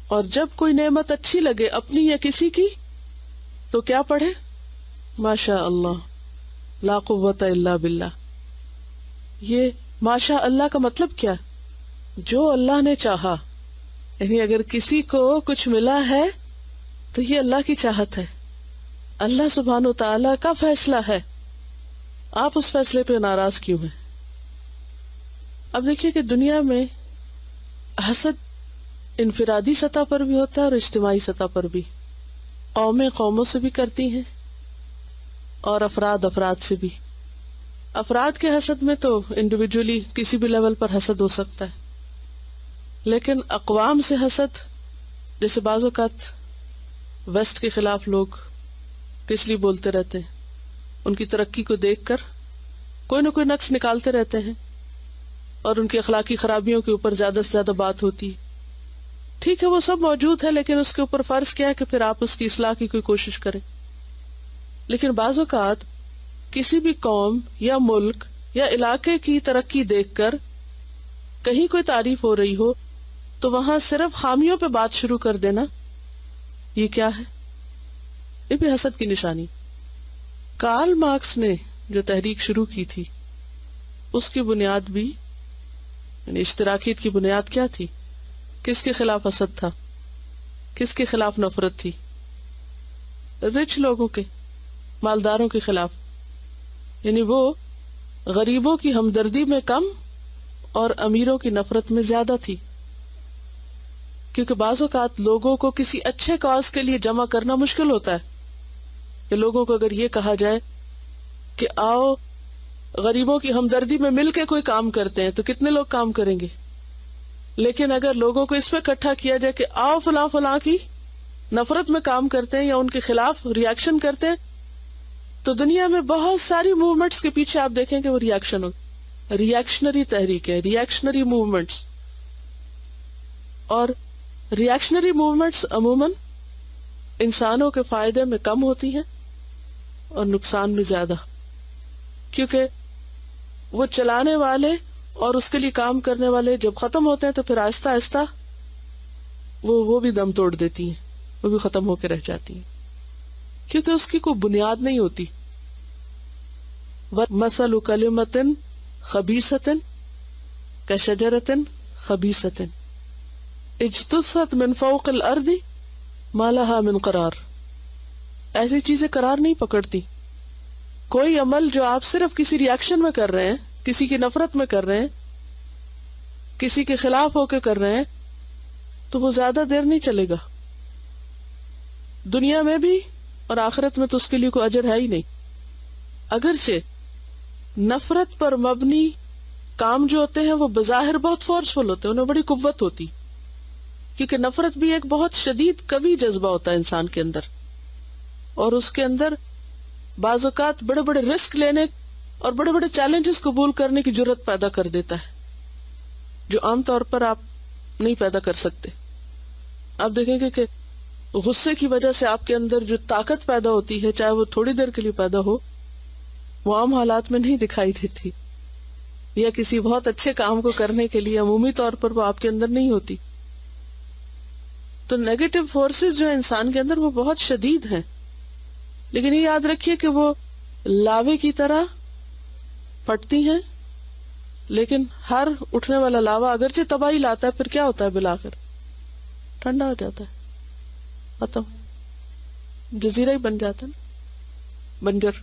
اور جب کوئی نعمت اچھی لگے اپنی یا کسی کی تو کیا پڑھے؟ ماشاء اللہ لا قوت الا باللہ۔ یہ ماشاء اللہ کا مطلب کیا؟ جو اللہ نے چاہا، یعنی اگر کسی کو کچھ ملا ہے تو یہ اللہ کی چاہت ہے، اللہ سبحانہ و تعالیٰ کا فیصلہ ہے، آپ اس فیصلے پہ ناراض کیوں ہیں؟ اب دیکھیے کہ دنیا میں حسد انفرادی سطح پر بھی ہوتا ہے اور اجتماعی سطح پر بھی، قومیں قوموں سے بھی کرتی ہیں اور افراد افراد سے بھی۔ افراد کے حسد میں تو انڈیویجولی کسی بھی لیول پر حسد ہو سکتا ہے، لیکن اقوام سے حسد، جیسے بعض اوقات ویسٹ کے خلاف لوگ کس لیے بولتے رہتے ہیں، ان کی ترقی کو دیکھ کر کوئی نہ کوئی نقص نکالتے رہتے ہیں، اور ان کی اخلاقی خرابیوں کے اوپر زیادہ سے زیادہ بات ہوتی ہے۔ ٹھیک ہے، وہ سب موجود ہے، لیکن اس کے اوپر فرض کیا ہے کہ پھر آپ اس کی اصلاح کی کوئی کوشش کریں۔ لیکن بعض اوقات کسی بھی قوم یا ملک یا علاقے کی ترقی دیکھ کر کہیں کوئی تعریف ہو رہی ہو تو وہاں صرف خامیوں پہ بات شروع کر دینا، یہ کیا ہے؟ یہ بھی حسد کی نشانی۔ کارل مارکس نے جو تحریک شروع کی تھی اس کی بنیاد بھی، یعنی اشتراکیت کی بنیاد کیا تھی؟ کس کے خلاف حسد تھا؟ کس کے خلاف نفرت تھی؟ رچ لوگوں کے، مالداروں کے خلاف، یعنی وہ غریبوں کی ہمدردی میں کم اور امیروں کی نفرت میں زیادہ تھی۔ کیونکہ بعض اوقات لوگوں کو کسی اچھے کاز کے لیے جمع کرنا مشکل ہوتا ہے، کہ لوگوں کو اگر یہ کہا جائے کہ آؤ غریبوں کی ہمدردی میں مل کے کوئی کام کرتے ہیں تو کتنے لوگ کام کریں گے؟ لیکن اگر لوگوں کو اس پہ اکٹھا کیا جائے کہ آؤ فلاں فلاں کی نفرت میں کام کرتے ہیں یا ان کے خلاف ریاکشن کرتے ہیں، تو دنیا میں بہت ساری موومنٹس کے پیچھے آپ دیکھیں کہ وہ ریاکشن ہو، ریاکشنری تحریک ہے، ریاکشنری موومنٹس۔ اور ریاکشنری موومنٹس عموماً انسانوں کے فائدے میں کم ہوتی ہیں اور نقصان میں زیادہ، کیونکہ وہ چلانے والے اور اس کے لیے کام کرنے والے جب ختم ہوتے ہیں تو پھر آہستہ آہستہ وہ بھی دم توڑ دیتی ہیں، وہ بھی ختم ہو کے رہ جاتی ہیں، کیونکہ اس کی کوئی بنیاد نہیں ہوتی۔ وَمَثَلُ كَلِمَةٍ خَبِيثَةٍ كَشَجَرَةٍ خَبِيثَةٍ اجْتُثَّتْ مِنْ فَوْقِ الْأَرْضِ مَا لَهَا مِنْ قَرَارٍ۔ ایسی چیزیں قرار نہیں پکڑتی۔ کوئی عمل جو آپ صرف کسی ریاکشن میں کر رہے ہیں، کسی کی نفرت میں کر رہے ہیں، کسی کے خلاف ہو کے کر رہے ہیں، تو وہ زیادہ دیر نہیں چلے گا، دنیا میں بھی اور آخرت میں تو اس کے لیے کوئی اجر ہے ہی نہیں۔ اگرچہ نفرت پر مبنی کام جو ہوتے ہیں وہ بظاہر بہت فورسفل ہوتے ہیں، انہیں بڑی قوت ہوتی، کیونکہ نفرت بھی ایک بہت شدید قوی جذبہ ہوتا ہے انسان کے اندر، اور اس کے اندر بعض اوقات بڑے بڑے رسک لینے اور بڑے بڑے چیلنجز قبول کرنے کی جرت پیدا کر دیتا ہے جو عام طور پر آپ نہیں پیدا کر سکتے. آپ دیکھیں گے کہ غصے کی وجہ سے آپ کے اندر جو طاقت پیدا ہوتی ہے، چاہے وہ تھوڑی دیر کے لیے پیدا ہو، وہ عام حالات میں نہیں دکھائی دیتی، یا کسی بہت اچھے کام کو کرنے کے لیے عمومی طور پر وہ آپ کے اندر نہیں ہوتی. تو نیگیٹو فورسز جو ہے انسان کے اندر وہ بہت شدید ہیں، لیکن یہ یاد رکھیے کہ وہ لاوے کی طرح پھٹتی ہیں، لیکن ہر اٹھنے والا لاوا اگرچہ تباہی لاتا ہے، پھر کیا ہوتا ہے بالآخر؟ ٹھنڈا ہو جاتا ہے، ختم، جزیرہ ہی بن جاتا ہے نا، بنجر.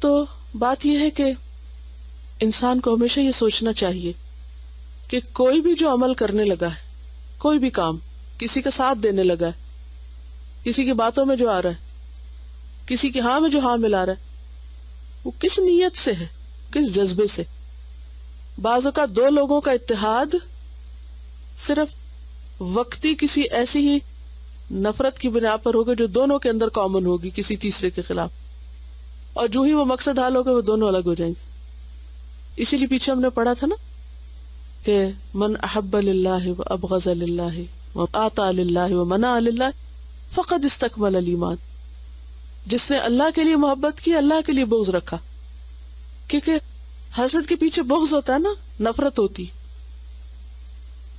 تو بات یہ ہے کہ انسان کو ہمیشہ یہ سوچنا چاہیے کہ کوئی بھی جو عمل کرنے لگا ہے، کوئی بھی کام، کسی کا ساتھ دینے لگا ہے، کسی کی باتوں میں جو آ رہا ہے، کسی کی ہاں میں جو ہاں ملا رہا ہے، وہ کس نیت سے ہے، کس جذبے سے. بعض اوقات دو لوگوں کا اتحاد صرف وقتی کسی ایسی ہی نفرت کی بنا پر ہوگا جو دونوں کے اندر کامن ہوگی کسی تیسرے کے خلاف، اور جو ہی وہ مقصد حل ہوگا وہ دونوں الگ ہو جائیں گے. اسی لیے پیچھے ہم نے پڑھا تھا نا کہ من احب للہ و ابغض للہ و آطا للہ و منع للہ فقد استکمل الایمان. جس نے اللہ کے لیے محبت کی، اللہ کے لیے بغض رکھا، کیونکہ حسد کے پیچھے بغض ہوتا ہے نا، نفرت ہوتی.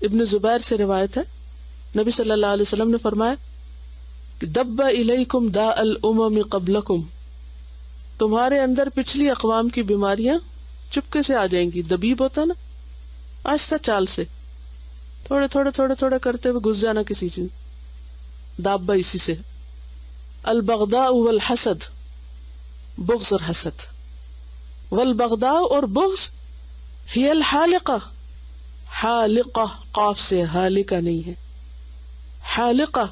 ابن زبیر سے روایت ہے، نبی صلی اللہ علیہ وسلم نے فرمایا کہ دب الیکم داء الامم قبلکم، تمہارے اندر پچھلی اقوام کی بیماریاں چپکے سے آ جائیں گی. دبیب ہوتا ہے نا، آہستہ چال سے، تھوڑے تھوڑے تھوڑے تھوڑے کرتے ہوئے گھس جانا کسی چیز. دابہ اسی سے. البغضاء والحسد، بغض اور حسد. والبغضاء اور بغض ہی الحالقہ، حالقہ قاف سے، حالقہ نہیں ہے، حالقہ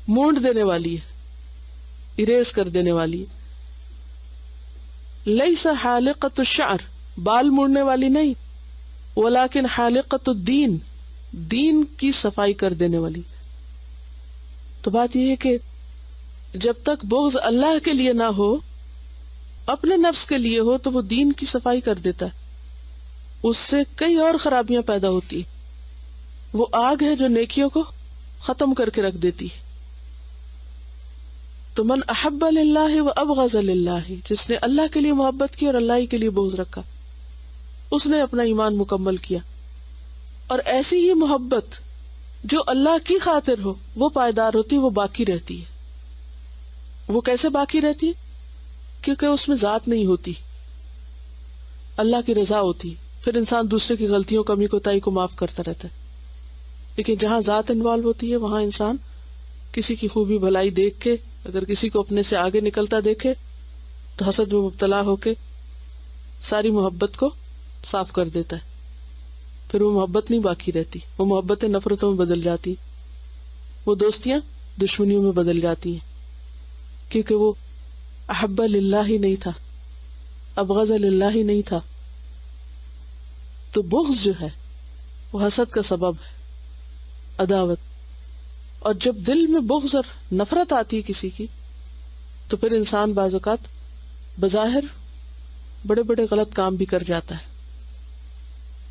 مونڈ دینے والی ہے، اریز کر دینے والی ہے. لیس حالقۃ الشعر، بال مونڈنے والی نہیں، ولیکن حالقۃ الدین، دین کی صفائی کر دینے والی. تو بات یہ ہے کہ جب تک بغض اللہ کے لیے نہ ہو، اپنے نفس کے لیے ہو، تو وہ دین کی صفائی کر دیتا ہے. اس سے کئی اور خرابیاں پیدا ہوتی. وہ آگ ہے جو نیکیوں کو ختم کر کے رکھ دیتی ہے. تو من احب للہ و ابغض للہ، جس نے اللہ کے لیے محبت کی اور اللہ ہی کے لیے بغض رکھا، اس نے اپنا ایمان مکمل کیا. اور ایسی ہی محبت جو اللہ کی خاطر ہو وہ پائیدار ہوتی، وہ باقی رہتی ہے. وہ کیسے باقی رہتی؟ کیونکہ اس میں ذات نہیں ہوتی، اللہ کی رضا ہوتی. پھر انسان دوسرے کی غلطیوں، کمی کوتاہی کو معاف کرتا رہتا ہے. لیکن جہاں ذات انوالو ہوتی ہے، وہاں انسان کسی کی خوبی بھلائی دیکھ کے، اگر کسی کو اپنے سے آگے نکلتا دیکھے تو حسد میں مبتلا ہو کے ساری محبت کو صاف کر دیتا ہے. پھر وہ محبت نہیں باقی رہتی، وہ محبتیں نفرتوں میں بدل جاتی، وہ دوستیاں دشمنیوں میں بدل جاتی ہیں، کیونکہ وہ احب للہ ہی نہیں تھا، ابغض للہ ہی نہیں تھا. تو بغض جو ہے وہ حسد کا سبب ہے، عداوت. اور جب دل میں بغض اور نفرت آتی ہے کسی کی، تو پھر انسان بعض اوقات بظاہر بڑے بڑے غلط کام بھی کر جاتا ہے.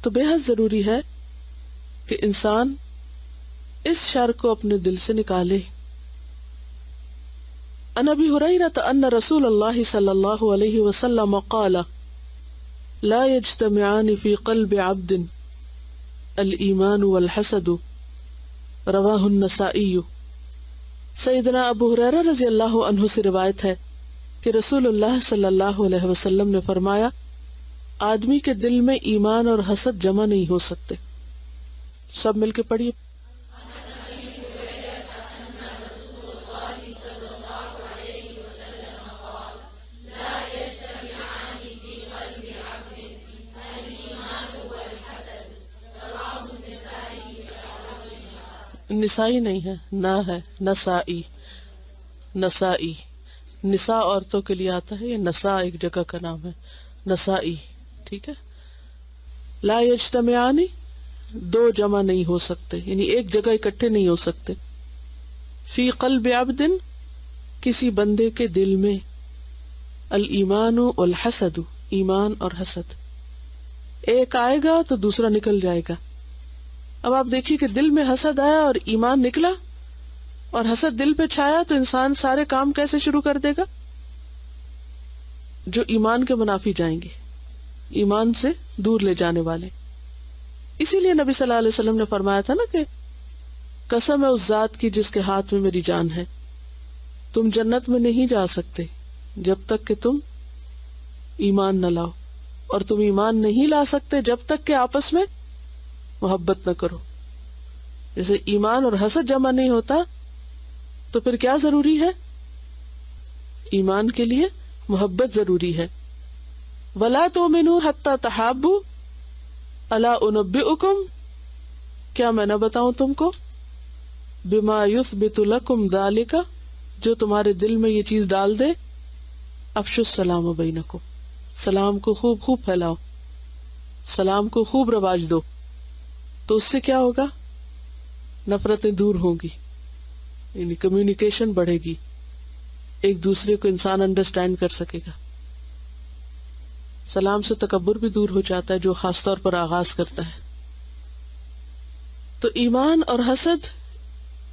تو بے حد ضروری ہے کہ انسان اس شر کو اپنے دل سے نکالے. عن ابی ہریرہ ان رسول اللہ صلی اللہ علیہ وسلم قال لا يجتمعان في قلب عبد الایمان والحسد، رواہ النسائی. سیدنا ابو ہریرہ رضی اللہ عنہ سے روایت ہے کہ رسول اللہ صلی اللہ علیہ وسلم نے فرمایا، آدمی کے دل میں ایمان اور حسد جمع نہیں ہو سکتے. سب مل کے پڑھیے. نسائی نہیں ہے، نہ ہے، نسائی، نسائی. نساء عورتوں کے لیے آتا ہے، یہ نساء ایک جگہ کا نام ہے، نسائی. ٹھیک ہے. لا یجتمعان، دو جمع نہیں ہو سکتے، یعنی ایک جگہ اکٹھے نہیں ہو سکتے. فی قلب عبد، کسی بندے کے دل میں، الایمان والحسد، ایمان اور حسد. ایک آئے گا تو دوسرا نکل جائے گا. اب آپ دیکھیے کہ دل میں حسد آیا اور ایمان نکلا، اور حسد دل پہ چھایا تو انسان سارے کام کیسے شروع کر دے گا؟ جو ایمان کے منافی جائیں گے، ایمان سے دور لے جانے والے. اسی لیے نبی صلی اللہ علیہ وسلم نے فرمایا تھا نا کہ قسم ہے اس ذات کی جس کے ہاتھ میں میری جان ہے، تم جنت میں نہیں جا سکتے جب تک کہ تم ایمان نہ لاؤ، اور تم ایمان نہیں لا سکتے جب تک کہ آپس میں محبت نہ کرو. جیسے ایمان اور حسد جمع نہیں ہوتا تو پھر کیا ضروری ہے؟ ایمان کے لیے محبت ضروری ہے. وَلَا تُؤْمِنُوا حَتَّى تَحَابُّوا أَلَا أُنَبِّئُكُمْ، کیا میں نہ بتاؤں تم کو؟ بِمَا يُثْبِتُ لَكُمْ ذَلِكَ، جو تمہارے دل میں یہ چیز ڈال دے. افشوا السلام بینکم، سلام کو خوب خوب پھیلاؤ، سلام کو خوب رواج دو. تو اس سے کیا ہوگا؟ نفرتیں دور ہوں گی، یعنی کمیونیکیشن بڑھے گی، ایک دوسرے کو انسان انڈرسٹینڈ کر سکے گا. سلام سے تکبر بھی دور ہو جاتا ہے جو خاص طور پر آغاز کرتا ہے. تو ایمان اور حسد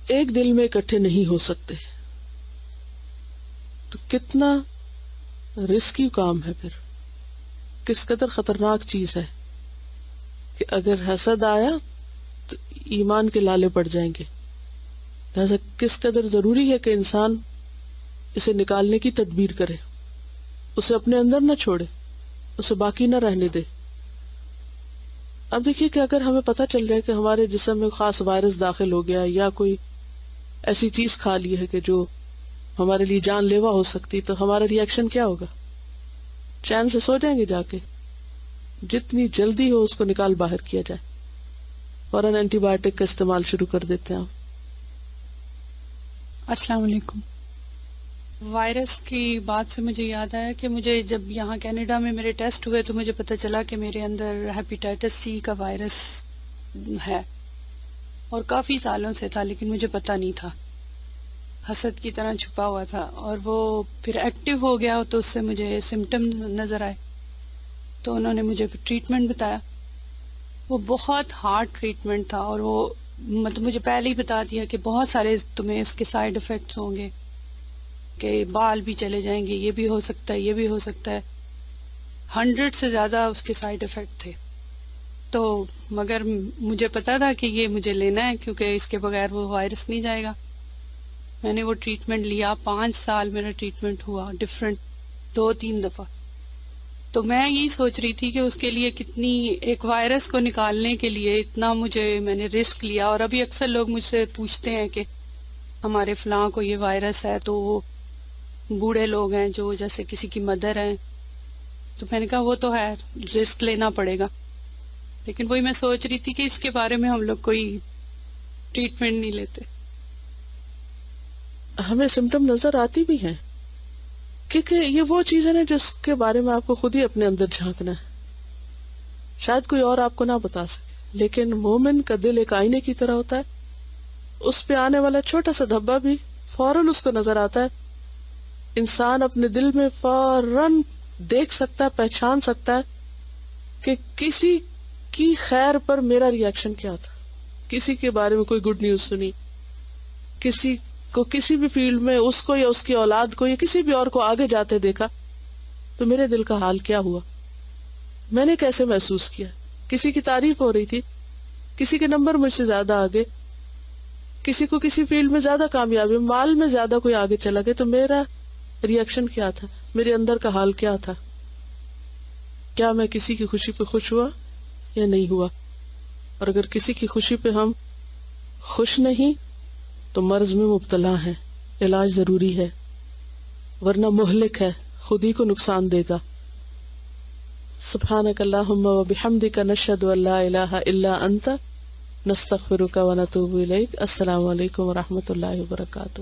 ایک دل میں اکٹھے نہیں ہو سکتے. تو کتنا رسکی کام ہے پھر، کس قدر خطرناک چیز ہے کہ اگر حسد آیا تو ایمان کے لالے پڑ جائیں گے. لہذا کس قدر ضروری ہے کہ انسان اسے نکالنے کی تدبیر کرے، اسے اپنے اندر نہ چھوڑے، اسے باقی نہ رہنے دے. اب دیکھیے کہ اگر ہمیں پتہ چل جائے کہ ہمارے جسم میں خاص وائرس داخل ہو گیا یا کوئی ایسی چیز کھا لی ہے کہ جو ہمارے لیے جان لیوا ہو سکتی، تو ہمارا ری ایکشن کیا ہوگا؟ چین سے سو جائیں گے جا کے؟ جتنی جلدی ہو اس کو نکال باہر کیا جائے، فوراً اینٹی بایوٹک کا استعمال شروع کر دیتے ہیں ہم. السلام علیکم. وائرس کی بات سے مجھے یاد آیا کہ مجھے جب یہاں کینیڈا میں میرے ٹیسٹ ہوئے تو مجھے پتہ چلا کہ میرے اندر ہیپیٹائٹس سی کا وائرس ہے، اور کافی سالوں سے تھا لیکن مجھے پتہ نہیں تھا، حسد کی طرح چھپا ہوا تھا. اور وہ پھر ایکٹیو ہو گیا تو اس سے مجھے سمٹم نظر آئے، تو انہوں نے مجھے ٹریٹمنٹ بتایا. وہ بہت ہارڈ ٹریٹمنٹ تھا، اور وہ مطلب مجھے پہلے ہی بتا دیا کہ بہت سارے تمہیں اس کے سائیڈ افیکٹس ہوں گے، کہ بال بھی چلے جائیں گے، یہ بھی ہو سکتا ہے، یہ بھی ہو سکتا ہے. 100 سے زیادہ اس کے سائیڈ افیکٹ تھے. تو مگر مجھے پتا تھا کہ یہ مجھے لینا ہے کیونکہ اس کے بغیر وہ وائرس نہیں جائے گا. میں نے وہ ٹریٹمنٹ لیا، 5 سال میرا ٹریٹمنٹ ہوا، ڈفرینٹ 2-3 دفعہ. تو میں یہی سوچ رہی تھی کہ اس کے لیے کتنی، ایک وائرس کو نکالنے کے لیے اتنا میں نے رسک لیا. اور ابھی اکثر لوگ مجھ سے پوچھتے ہیں کہ ہمارے فلاں کو یہ وائرس ہے، تو وہ بوڑھے لوگ ہیں جو جیسے کسی کی مدر ہیں، تو میں نے کہا وہ تو ہے، رسک لینا پڑے گا. لیکن وہی میں سوچ رہی تھی کہ اس کے بارے میں ہم لوگ کوئی ٹریٹمنٹ نہیں لیتے. ہمیں سمٹم نظر آتی بھی ہیں، کیونکہ یہ وہ چیز ہے نا جس کے بارے میں آپ کو خود ہی اپنے اندر جھانکنا ہے. شاید کوئی اور آپ کو نہ بتا سکے، لیکن مومن کا دل ایک آئینے کی طرح ہوتا ہے. اس پہ آنے والا چھوٹا سا دھبا بھی فوراً اس کو نظر آتا ہے. انسان اپنے دل میں فوراً دیکھ سکتا ہے، پہچان سکتا ہے کہ کسی کی خیر پر میرا ری ایکشن کیا تھا. کسی کے بارے میں کوئی گڈ نیوز سنی، کسی کو کسی بھی فیلڈ میں اس کو یا اس کی اولاد کو یا کسی بھی اور کو آگے جاتے دیکھا تو میرے دل کا حال کیا ہوا، میں نے کیسے محسوس کیا. کسی کی تعریف ہو رہی تھی، کسی کے نمبر مجھ سے زیادہ آگے، کسی کو کسی فیلڈ میں زیادہ کامیابی، مال میں زیادہ کوئی آگے چلا گیا، تو میرا ری ایکشن کیا تھا، میرے اندر کا حال کیا تھا. کیا میں کسی کی خوشی پہ خوش ہوا یا نہیں ہوا؟ اور اگر کسی کی خوشی پہ ہم خوش نہیں تو مرض میں مبتلا ہیں، علاج ضروری ہے، ورنہ مہلک ہے، خود ہی کو نقصان دے گا. سبحانک اللہم و بحمدک نشہد ان لا الہ الا انت نستغفرک و نتوب الیک. السلام علیکم و رحمۃ اللہ وبرکاتہ.